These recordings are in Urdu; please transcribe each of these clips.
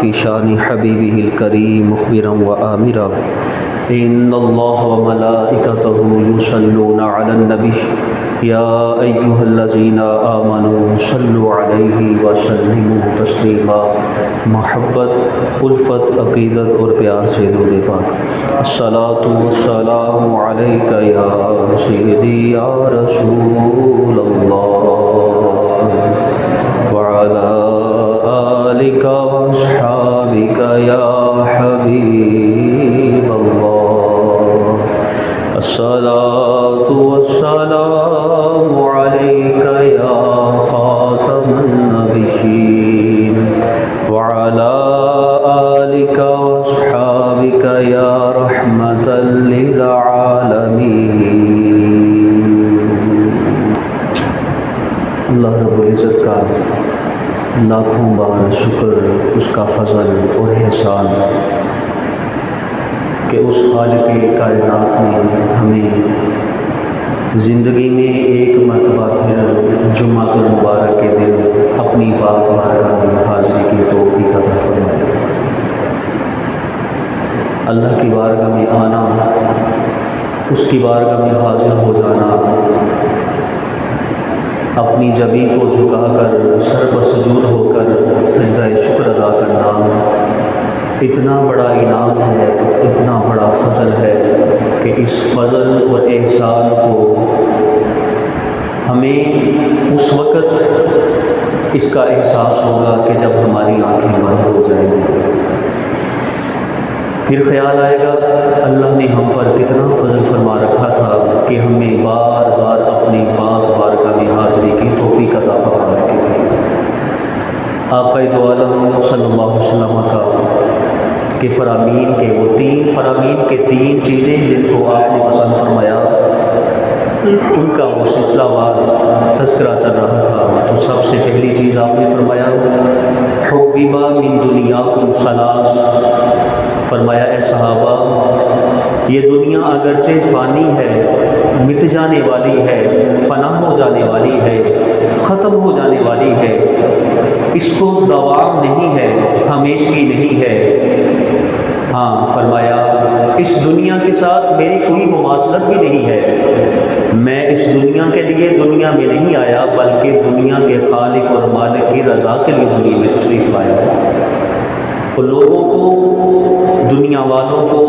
في شان حبيبه الكريم مخبرا وآمرا إن الله وملائكته يصلون على النبي يا أيها الذين آمنوا صلوا عليه وسلموا تسليما. محبت، الفت، عقیدت اور پیار سے درود پاک. الصلاۃ والسلام علیک یا سیدی یا رسول اللہ وعلی آلک واصحابک یا حبیب اللہ. الصلاۃ والسلام علیک یا خاتم النبیین وعلی آلک واصحابک یا رحمۃ للعالمین. اللہ رب العزت کا لاکھوں بار شکر، اس کا فضل اور احسان کہ اس خالق کائنات نے ہمیں زندگی میں ایک مرتبہ پھر جمعۃ المبارک کے دن اپنی پاک بارگاہ میں حاضری کی توفیق عطا فرمائی. اللہ کی بارگاہ میں آنا، اس کی بارگاہ میں حاضر ہو جانا، اپنی جبین کو جھکا کر سر پر سجود ہو کر سجدہ شکر ادا کرنا اتنا بڑا انعام ہے، اتنا بڑا فضل ہے کہ اس فضل اور احسان کو ہمیں اس وقت اس کا احساس ہوگا کہ جب ہماری آنکھیں بند ہو جائیں گی. پھر خیال آئے گا اللہ نے ہم پر کتنا فضل فرما رکھا تھا کہ ہمیں بار بار اپنی پاک بارگاہ میں حاضری کی توفیق عطا فرما رکھی تھی. آقا دو عالم صلی اللہ علیہ وسلم کا کہ فرامین کے وہ تین فرامین کے تین چیزیں جن کو آپ نے پسند فرمایا، ان کا وہ سلسلہ وار تذکرہ چل رہا تھا. تو سب سے پہلی چیز آپ نے فرمایا حبیبا من دنیاکم ثلاث. فرمایا اے صحابہ، یہ دنیا اگرچہ فانی ہے، مٹ جانے والی ہے، فنا ہو جانے والی ہے، ختم ہو جانے والی ہے، اس کو دوام نہیں ہے، ہمیشگی نہیں ہے. ہاں فرمایا اس دنیا کے ساتھ میری کوئی مماثلت بھی نہیں ہے. میں اس دنیا کے لیے دنیا میں نہیں آیا، بلکہ دنیا کے خالق اور مالک کی رضا کے لیے دنیا میں تشریف لایا. تو لوگوں کو، دنیا والوں کو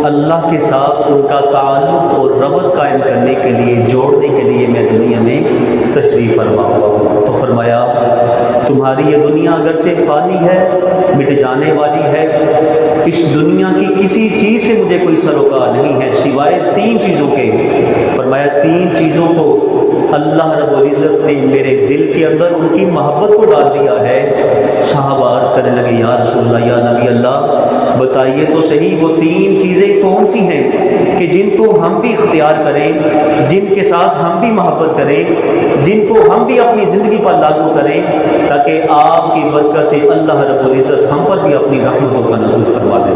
اللہ کے ساتھ ان کا تعلق اور ربط قائم کرنے کے لیے، جوڑنے کے لیے میں دنیا میں تشریف فرما ہوا ہوں. تو فرمایا تمہاری یہ دنیا اگرچہ فانی ہے، مٹ جانے والی ہے، اس دنیا کی کسی چیز سے مجھے کوئی سروکار نہیں ہے سوائے تین چیزوں کے. فرمایا تین چیزوں کو اللہ رب العزت نے میرے دل کے اندر ان کی محبت کو ڈال دیا ہے. صحابہ عرض کرنے لگے یا رسول اللہ، یا نبی اللہ بتائیے تو صحیح وہ تین چیزیں کون سی ہیں کہ جن کو ہم بھی اختیار کریں، جن کے ساتھ ہم بھی محبت کریں، جن کو ہم بھی اپنی زندگی پر لاگو کریں، تاکہ آپ کی برکت سے اللہ رب العزت ہم پر بھی اپنی رحمتوں کا نزول فرما دے.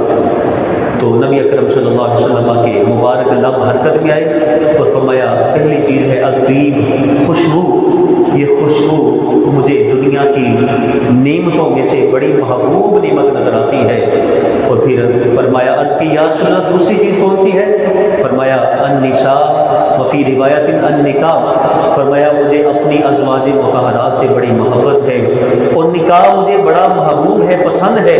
تو نبی اکرم صلی اللہ علیہ وسلم کے مبارک لب حرکت میں آئے اور فرمایا پہلی چیز ہے الطیب، خوشبو. یہ خوشبو مجھے دنیا کی نعمتوں میں سے بڑی محبوب نعمت نظر آتی ہے. اور پھر فرمایا عرض کی یا رسول اللہ دوسری چیز کون سی ہے؟ فرمایا النساء وفی روایت النکاح. فرمایا مجھے اپنی ازواج مطہرات سے بڑی محبت ہے اور نکاح مجھے بڑا محبوب ہے، پسند ہے.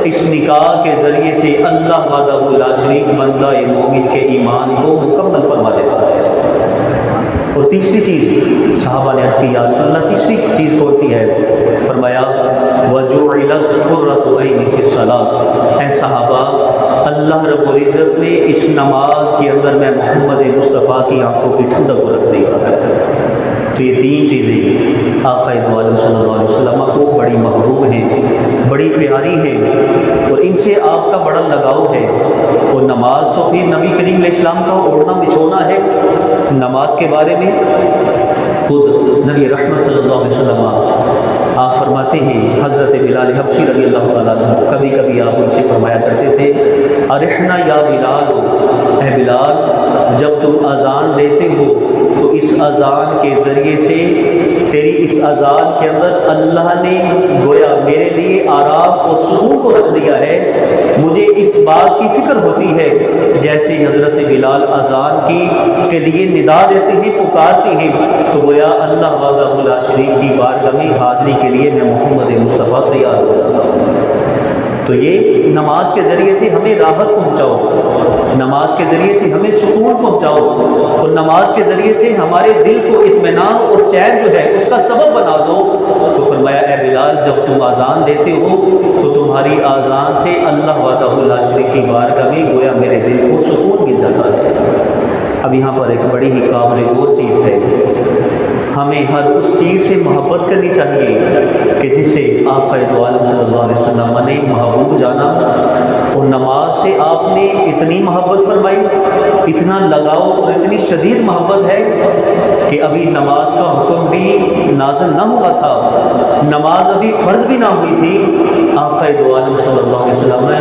اس نکاح کے ذریعے سے اللہ وحدہ لا شریک بندہ مومن کے ایمان کو مکمل فرما دیتا ہے. اور تیسری چیز صحابہ نے عرض کی یا رسول اللہ تیسری چیز کون سی ہے؟ فرمایا وجعلت قرۃ عینی فی الصلاۃ. اے صحابہ اللہ رب العزت نے اس نماز کے اندر میں محمد مصطفیٰ کی آنکھوں کی ٹھنڈک کو رکھ دیا ہے. تو یہ تین چیزیں آقا دو عالم صلی اللہ علیہ وسلم کو بڑی محبوب ہیں، بڑی پیاری ہیں، اور ان سے آپ کا بڑا لگاؤ ہے. اور نماز تو پھر نبی کریم علیہ السلام کا اوڑھنا بچھونا ہے. نماز کے بارے میں خود نبی رحمت صلی اللہ علیہ وسلم آپ فرماتے ہیں، حضرت بلال حبشی رضی اللہ تعالیٰ عنہ کبھی کبھی آپ ان سے فرمایا کرتے تھے ارحنا یا بلال، اے بلال جب تم اذان دیتے ہو تو اس اذان کے ذریعے سے تیری اس اذان کے اندر اللہ نے گویا میرے لیے آرام اور سکون کو رکھ دیا ہے، مجھے اس بات کی فکر ہوتی ہے جیسے حضرت بلال اذان کے لیے ندا دیتے ہیں، پکارتے ہیں، تو گویا اللہ وحدہ لا شریک کی بارگاہ میں حاضری کے لیے میں محمد مصطفیٰ تیار ہو جاتا ہوں۔ تو یہ نماز کے ذریعے سے ہمیں راحت پہنچاؤ، نماز کے ذریعے سے ہمیں سکون پہنچاؤ، اور نماز کے ذریعے سے ہمارے دل کو اطمینان اور چین جو ہے اس کا سبب بنا دو۔ تو فرمایا اے بلال، جب تم اذان دیتے ہو تو تمہاری اذان سے اللہ وحدہ لا شریک کی بارگاہ میں گویا میرے دل کو سکون مل جاتا ہے۔ اب یہاں پر ایک بڑی ہی قابل غور چیز ہے، ہمیں ہر اس چیز سے محبت کرنی چاہیے کہ جس سے آقا دو عالم صلی اللہ علیہ وسلم نے محبوب جانا، اور نماز سے آپ نے اتنی محبت فرمائی، اتنا لگاؤ اور اتنی شدید محبت ہے کہ ابھی نماز کا حکم بھی نازل نہ ہوا تھا، نماز ابھی فرض بھی نہ ہوئی تھی، آقا دو عالم صلی اللہ علیہ وسلم نے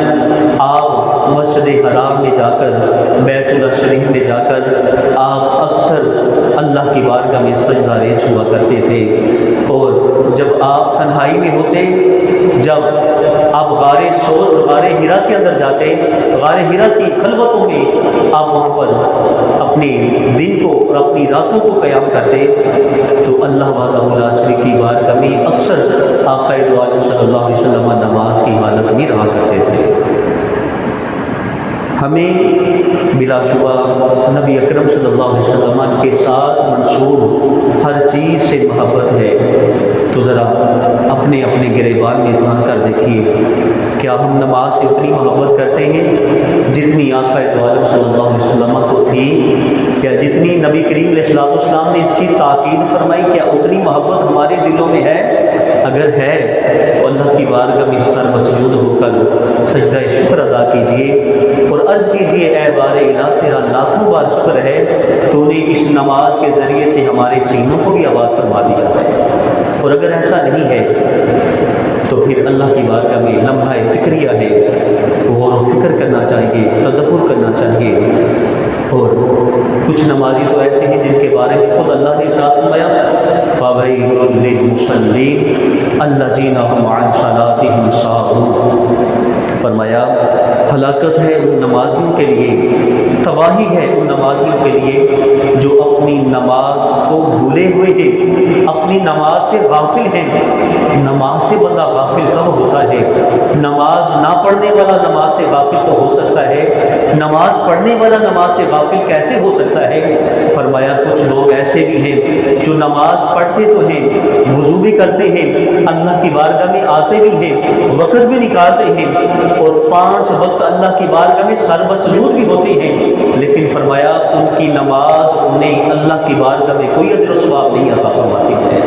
آپ مسجد حرام میں جا کر، بیت اللہ شریف میں جا کر آپ اکثر اللہ کی بارگاہ میں سجدہ ریز ہوا کرتے تھے، اور جب آپ تنہائی میں ہوتے، جب آپ غار ہرا کے اندر جاتے، غار ہرا کی خلوتوں میں آپ وہاں پر اپنے دن کو اور اپنی راتوں کو قیام کرتے، تو اللہ وحدہ لا شریک کی بارگاہ میں اکثر آقا دو عالم صلی اللہ علیہ وسلم نماز کی حالت میں رہا کرتے تھے۔ ہمیں بلا شبہ نبی اکرم صلی اللہ علیہ وسلم کے ساتھ منصور ہر چیز سے محبت ہے، تو ذرا اپنے اپنے گریبان میں جھانک کر دیکھیے، کیا ہم نماز سے اتنی محبت کرتے ہیں جتنی آقا دو عالم صلی اللہ علیہ وسلم کو تھی؟ کیا جتنی نبی کریم علیہ السلام نے اس کی تاکید فرمائی، کیا اتنی محبت ہمارے دلوں میں ہے؟ اگر ہے تو اللہ کی بارگاہ میں سر مسجود ہو کر سجدہ شکر ادا کیجیے اور عرض کیجیے اے بار الہ تیرا لاکھوں بار شکر ہے، تو نے اس نماز کے ذریعے سے ہمارے سینوں کو بھی آباد فرما دیا ہے۔ اور اگر ایسا نہیں ہے تو پھر اللہ کی بارگاہ میں لمحہ فکریہ ہے، غور و فکر کرنا چاہیے، تدبر کرنا چاہیے۔ اور کچھ نمازی تو ایسے ہیں جن کے بارے میں خود اللہ نے ارشاد فرمایا فَوَيْلٌ لِّلْمُصَلِّينَ الَّذِينَ هُمْ عَنْ صَلَاتِهِمْ سَاهُونَ، فرمایا ہلاکت ہے ان نمازیوں کے لیے، تباہی ہے ان نمازیوں کے لیے جو اپنی نماز کو بھولے ہوئے ہیں، اپنی نماز سے غافل ہیں۔ نماز سے بندہ غافل کب ہوتا ہے؟ نماز نہ پڑھنے والا نماز سے غافل تو ہو سکتا ہے، نماز پڑھنے والا نماز سے غافل کیسے ہو سکتا ہے؟ فرمایا کچھ لوگ ایسے بھی ہیں جو نماز پڑھتے تو ہیں، وضو بھی کرتے ہیں، اللہ کی بارگاہ میں آتے بھی ہیں، وقت بھی نکالتے ہیں، اور 5 وقت اللہ کی بارگاہ میں سر مسجود بھی ہوتے ہیں، لیکن فرمایا ان کی نماز انہیں اللہ کی بارگاہ میں کوئی اجر و ثواب نہیں عطا فرماتی ہے۔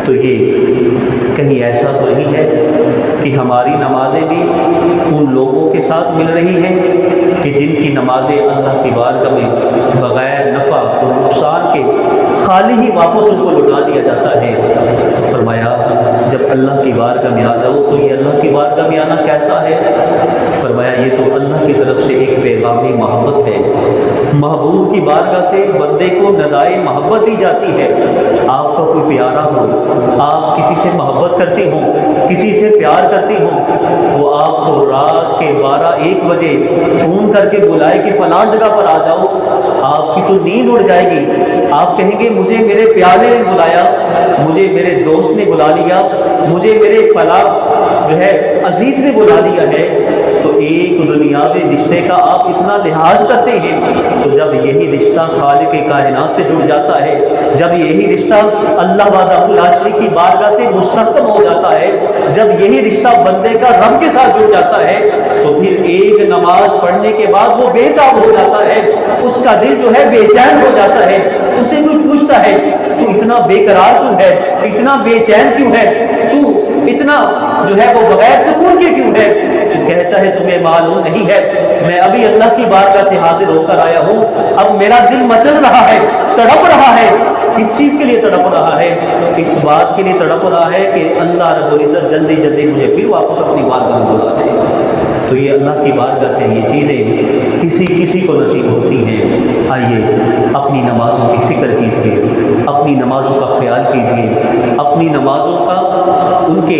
تو یہ کہیں ایسا تو نہیں ہے کہ ہماری نمازیں بھی ان لوگوں کے ساتھ مل رہی ہیں کہ جن کی نمازیں اللہ کی بارگاہ میں بغیر نفع اور نقصان کے خالی ہی واپس ان کو لوٹا دیا جاتا ہے؟ تو فرمایا جب اللہ کی بارگاہ میں آ جاؤ تو یہ اللہ کی بارگاہ میں آنا کیسا ہے؟ فرمایا یہ تو اللہ کی طرف سے ایک پیغامی محبت ہے، محبوب کی بارگاہ سے بندے کو ندائے محبت دی جاتی ہے۔ آپ کا کوئی پیارا ہو، آپ کسی سے محبت کرتے ہوں، کسی سے پیار کرتے ہوں، وہ آپ کو رات کے 12-1 بجے فون کر کے بلائے کہ فلاں جگہ پر آ جاؤ، آپ کی تو نیند اڑ جائے گی، آپ کہیں گے مجھے میرے پیارے نے بلایا، مجھے میرے دوست نے بلا لیا، مجھے میرے فلاں جو ہے عزیز نے بلا دیا ہے۔ تو ایک دنیاوی رشتے کا آپ اتنا لحاظ کرتے ہیں، تو جب یہی رشتہ خالق کائنات سے جڑ جاتا ہے، جب یہی رشتہ اللہ وحدہ لا شریک کی بارگاہ سے مستحکم ہو جاتا ہے، جب یہی رشتہ بندے کا رب کے ساتھ جڑ جاتا ہے، تو پھر ایک نماز پڑھنے کے بعد وہ بے تاب ہو جاتا ہے، اس کا دل جو ہے بے چین ہو جاتا ہے، اسے کوئی پوچھتا ہے تو اتنا بے قرار کیوں ہے، اتنا بے چین کیوں ہے، تو اتنا جو ہے وہ بغیر سکون کے کیوں ہے؟ تو کہتا ہے تمہیں معلوم نہیں ہے، میں ابھی اللہ کی بارگاہ سے حاضر ہو کر آیا ہوں، اب میرا دل مچل رہا ہے، تڑپ رہا ہے۔ کس چیز کے لیے تڑپ رہا ہے؟ اس بات کے لیے تڑپ رہا ہے کہ اللہ رب العزت جلدی جلدی مجھے پھر واپس اپنی بارگاہ میں بلا دے۔ تو یہ اللہ کی بارگاہ سے یہ چیزیں کسی کو نصیب ہوتی ہیں۔ آئیے اپنی نمازوں کی فکر کیجیے، اپنی نمازوں کا خیال کیجیے، اپنی نمازوں کا ان کے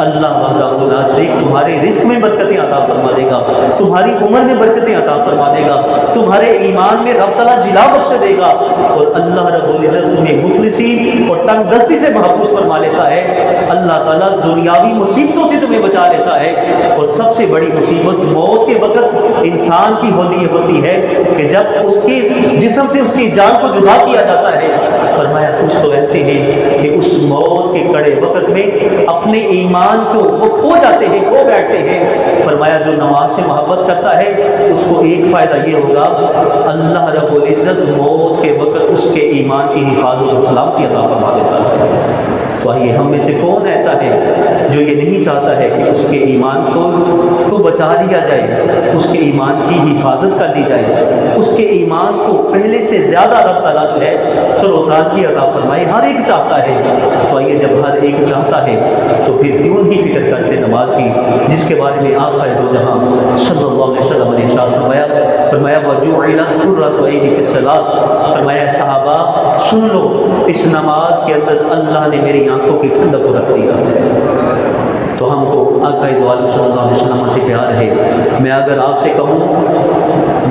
اللہ وحدہ لا شریک تمہارے رزق میں برکتیں عطا فرما دے گا، تمہاری عمر میں برکتیں عطا فرما دے گا، تمہارے ایمان میں رب تعالیٰ جلا بخش دے گا، اور اللہ رب العزت تمہیں مفلسی اور تنگ دستی سے محفوظ فرما لیتا ہے۔ اللہ تعالیٰ دنیاوی مصیبتوں سے تمہیں بچا لیتا ہے، اور سب سے بڑی مصیبت موت کے وقت انسان کی ہوتی ہے کہ جب اس کے جسم سے اس کی جان کو جدا کیا جاتا ہے۔ فرمایا کچھ تو ایسے ہیں کہ اس موت کے کڑے وقت میں اپنے ایمان کو وہ کھو جاتے ہیں، کھو بیٹھتے ہیں۔ فرمایا جو نماز سے محبت کرتا ہے اس کو ایک فائدہ یہ ہوگا، اللہ رب العزت موت کے وقت اس کے ایمان کی حفاظت و سلامتی عطا فرما دیتا ہے۔ تو آئیے ہم میں سے کون ایسا ہے جو یہ نہیں چاہتا ہے کہ اس کے ایمان کو بچا لیا جائے، اس کے ایمان کی حفاظت کر دی جائے، اس کے ایمان کو پہلے سے زیادہ رب تعالیٰ جو ہے تو تازگی عطا فرمائے۔ ہر ایک چاہتا ہے، تو آئیے جب ہر ایک چاہتا ہے تو پھر کیوں نہیں فکر کرتے نماز کی، جس کے بارے میں آقا دو جہاں صلی اللہ علیہ وسلم نے ارشاد فرمایا وَجُعِلَتْ قُرَّةُ عَيْنِي فِي الصَّلَاةِ، فرمایا صحابہ سن لو، اس نماز کے اندر اللہ نے میری آنکھوں کی ٹھنڈک کو رکھ دیا ہے۔ تو ہم کو آقا دو عالم صلی اللہ علیہ وسلم سے پیار ہے۔ میں اگر آپ سے کہوں،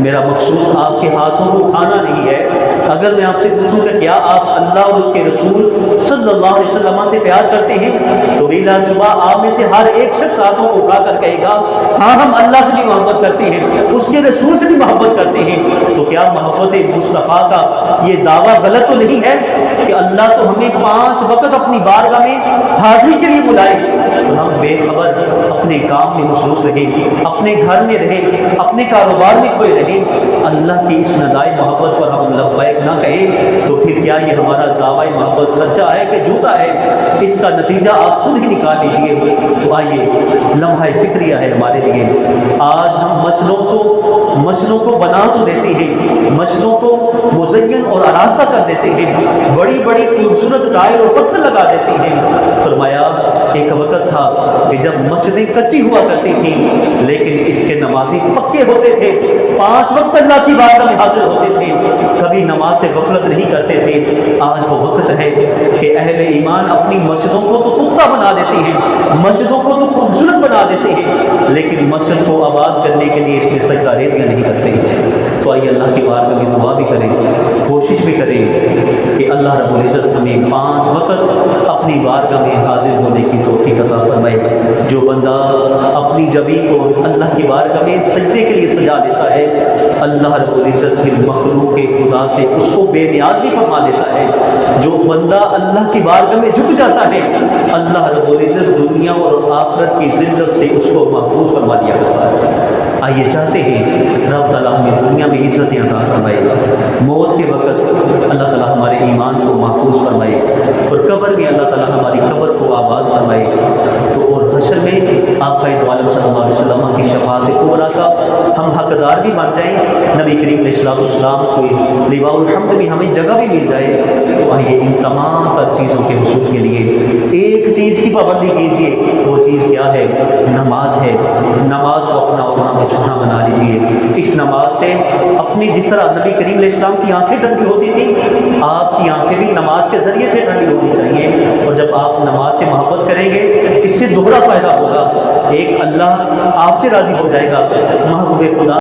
میرا مقصود آپ کے ہاتھوں کو اٹھانا نہیں ہے، اگر میں آپ سے پوچھوں کہ کیا آپ اللہ اور اس کے رسول صلی اللہ علیہ وسلم سے پیار کرتے ہیں، تو بلا شبہ آپ میں سے ہر ایک شخص ہاتھوں کو اٹھا کر کہے گا ہاں ہم اللہ سے بھی محبت کرتے ہیں، اس کے رسول سے بھی محبت کرتے ہیں۔ تو کیا محبت مصطفیٰ کا یہ دعویٰ غلط تو نہیں ہے کہ اللہ تو ہمیں 5 وقت اپنی بارگاہ میں حاضری کے لیے بلائے، تو ہم بے خبر اپنے کام میں مصروف رہیں، اپنے گھر میں رہیں، اپنے کاروبار میں کھوئے رہیں، اللہ کی اس ندائی محبت پر ہم لبیک نہ کہیں، تو پھر کیا یہ ہمارا دعوی محبت سچا ہے کہ جھوٹا ہے؟ اس کا نتیجہ آپ خود ہی نکال لیجئے۔ تو آئیے لمحہ فکریہ ہے ہمارے لیے، آج ہم مچھلوں کو بنا تو دیتے ہیں، مچھلوں کو مزین اور آراستہ کر دیتے ہیں، بڑی بڑی خوبصورت ٹائر اور پتھر لگا دیتے ہیں۔ فرمایا ایک وقت تھا کہ جب مسجدیں کچی ہوا کرتی تھیں لیکن اس کے نمازی پکے ہوتے تھے، 5 وقت اللہ کی بارگاہ میں حاضر ہوتے تھے، کبھی نماز سے غفلت نہیں کرتے تھے۔ آج وہ وقت ہے کہ اہل ایمان اپنی مسجدوں کو تو پختہ بنا دیتے ہیں، مسجدوں کو تو خوبصورت بنا دیتے ہیں، لیکن مسجد کو آباد کرنے کے لیے اس میں سجدہ ریزیاں نہیں کرتے ہیں۔ تو آئیے اللہ کی بارگاہ میں دعا بھی کریں، کوشش بھی کریں کہ اللہ رب العزت ہمیں 5 وقت اپنی بارگاہ میں حاضر ہونے کی توفیق عطا فرمائے۔ جو بندہ اپنی جبین کو اللہ کی بارگاہ میں سجدے کے لیے سجا دیتا ہے، اللہ رب العزت پھر مخلوق کے خدا سے اس کو بے نیاز بھی فرما دیتا ہے۔ جو بندہ اللہ کی بارگاہ میں جھک جاتا ہے، اللہ رب العزت دنیا اور آخرت کی ذلت سے اس کو محفوظ فرما دیا کرتا ہے۔ آئیے چاہتے ہیں رب تعالیٰ ہمیں دنیا میں عزتیں عطا فرمائے، موت کے وقت اللہ تعالیٰ ہمارے ایمان کو محفوظ فرمائے، اور قبر میں اللہ تعالیٰ ہماری قبر کو آباد فرمائے، تو اور حشر میں آقا دو عالم صلی اللہ علیہ وسلم کی شفاعت کبریٰ کا ہم حقدار بھی بن جائیں، نبی کریم علیہ السلام کو لواء الحمد میں ہمیں جگہ بھی مل جائے۔ تو آئیے ان تمام تر چیزوں کے حصول کے لیے ایک چیز کی پابندی کیجیے، وہ چیز کیا ہے؟ نماز ہے۔ نماز کو اپنا میں چھوٹا بنا لیجیے۔ اس نماز سے اپنی جس طرح نبی کریم علیہ السلام کی آنکھیں ٹھنڈی ہوتی تھیں، آپ کی آنکھیں بھی نماز کے ذریعے سے ٹھنڈی ہونی چاہیے، اور جب آپ نماز سے محبت کریں گے اس سے دوہرا فائدہ ہوگا، ایک اللہ آپ سے راضی ہو جائے گا، محبوب خدا